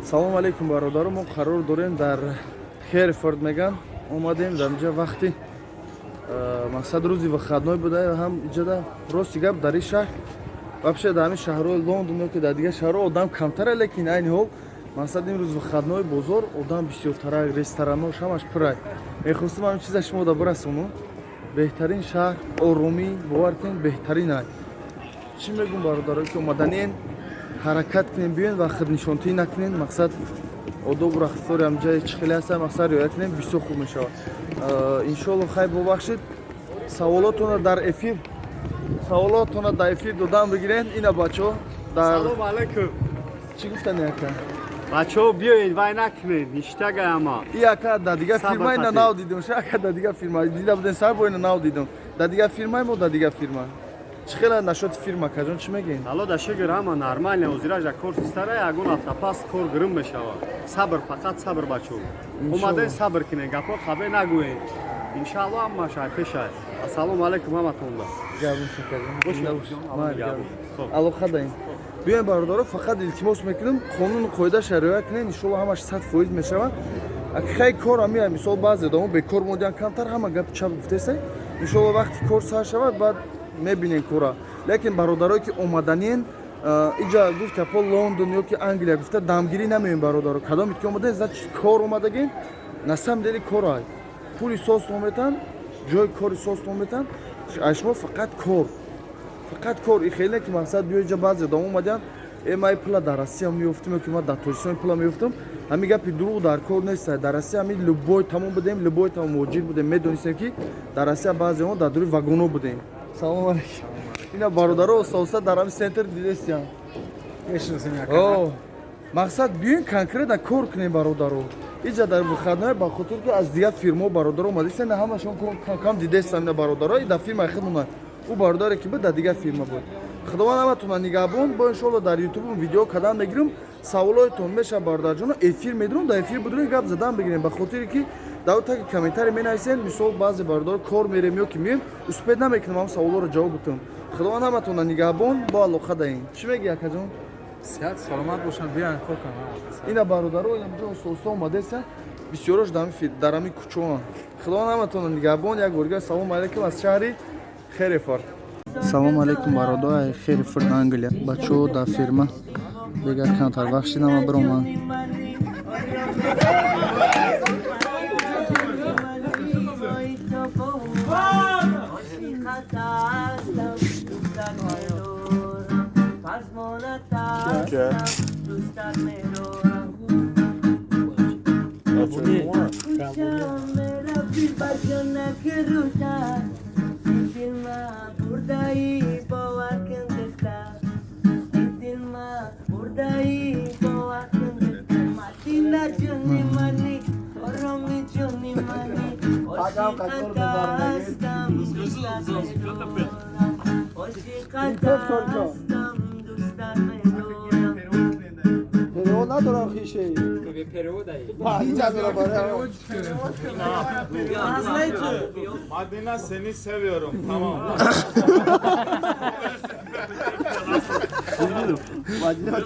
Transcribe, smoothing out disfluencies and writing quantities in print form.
салом алейкум бародарам, мо қарор дорем дар Херефорд меган омадем дар инҷа вақти мақсад рӯзи вахадной буда ҳам иҷада рости гап дар ин шаҳр вообще дар ҳамин шаҳрҳои Лондон ки дар дигар шаҳрҳо одам камтара, лекин айни ҳол мақсад имрӯз вахадной бозор одам бисёртара, ресторанҳош ҳамаш пурай. Мехостам ҳамин чиза шумо да бирасонам. Беҳтарин шаҳр, оромӣ, бовар кунед беҳтарин ай. Чӣ мегӯм бародаро ки омаданен ҳаракат кунем биёен ва хиднишонтӣ накунем, мақсад одобу рафтори ҳамҷае чӣ хеле ҳаста, мақсад риоя кунем, бисёр хуб мешавад. Иншоалло хай бубахшед. Саволотона дар эфир додам бигирен. Ина бачаҳо дар Салом алейкум. чӣ гуфтан яка? Бачаҳо биёед, вай накунед, ништага ама. Яка дар дигар фирма ина нав дидам, шака дар дигар фирма дида будем сар бо ина нав дидам. Дар дигар фирма мо дар дигар фирма. Чӣ хеле нашоти фирма кажон чӣ мегӯед? Алло да шигир ама нормально, ҳозираш кор систара ягон ҳафта пас кор гирим мешавад. Сабр, фақат сабр бачаҳо. Омадаед сабр кунед, гапҳо хабе нагӯед. Иншаалло ҳама шай пешай. Ассалому алейкум ҳаматонда. Гавун шакар. Алоқа даем. Биёем бародаро, фақат илтимос мекунам, қонуну қоидаша риоя кунед, иншоалло ҳамаш 100% мешавад. Хай кор ҳамия, мисол баъзе одамон бекор мондан камтар, ҳама гап чап гуфтесай. Иншоалло вақти кор сар шавад, баъд мебинем кора. Лекин бародарое ки омаданен иҷа гуфта по Лондон ё ки Англия гуфта дамгирӣ намеем бародаро. Кадомит ки омадаен за кор омадагем, на самом деле кор ай. Пули сос ометан, ҷои кори сос ометан, шумо фақат кор. Фақат кор. И хеле ки мақсад биё иҷа баъзе одам омадан, май пула дар Россия меёфтам ё ки ма дар Тоҷикистон пула меёфтам. Ҳамин гапи дурӯғ дар кор нест. Дар Россия ҳамин любой тамом будем, любой тамом муҳоҷир будем. Медонистем ки дар Россия баъзеҳо дар дури вагоно будем. Салом алейкум. Ина бародаро соуса дар ҳамин центр дидестиям. Мақсад биёин конкретно кор кунем бародаро. Иҷа дар вахадной ба хотир ки аз дигар фирмо бародаро омадистен, ҳамашон кам дидестам ина бародаро, дар фирмаи худмон. У бародаре ки буд дар дигар фирма буд. Худованд ҳаматона нигаҳбон, бо иншоалло дар ютуб видео кадам мегирам, саволоятон меша бародарҷоно эфир медирам, дар эфир будем гап задан бигирем, ба хотире ки давтаки комментарий менависен, мисол баъзе бародаро кор мерем ё ки меем, успед намекунам ҳам саволоро ҷавоб бутам. Худованд ҳаматона нигаҳбон, бо алоқа даем. Чӣ меги якаҷон? Сиҳат саломат бошанд, биёян кор кунам. Ина бародаро инҷо соуста омадеса, бисёрош дар ҳамин кӯчаон. Худованд ҳаматона нигаҳбон, як борга салом алейкум аз шаҳри Херефорд. Салом алейкум бародари Херефорд, Англия. Бачаҳо дар фирма дигар камтар вақт шидам бироман. Надорам хише. Madina seni seviyorum. Tamam. Madina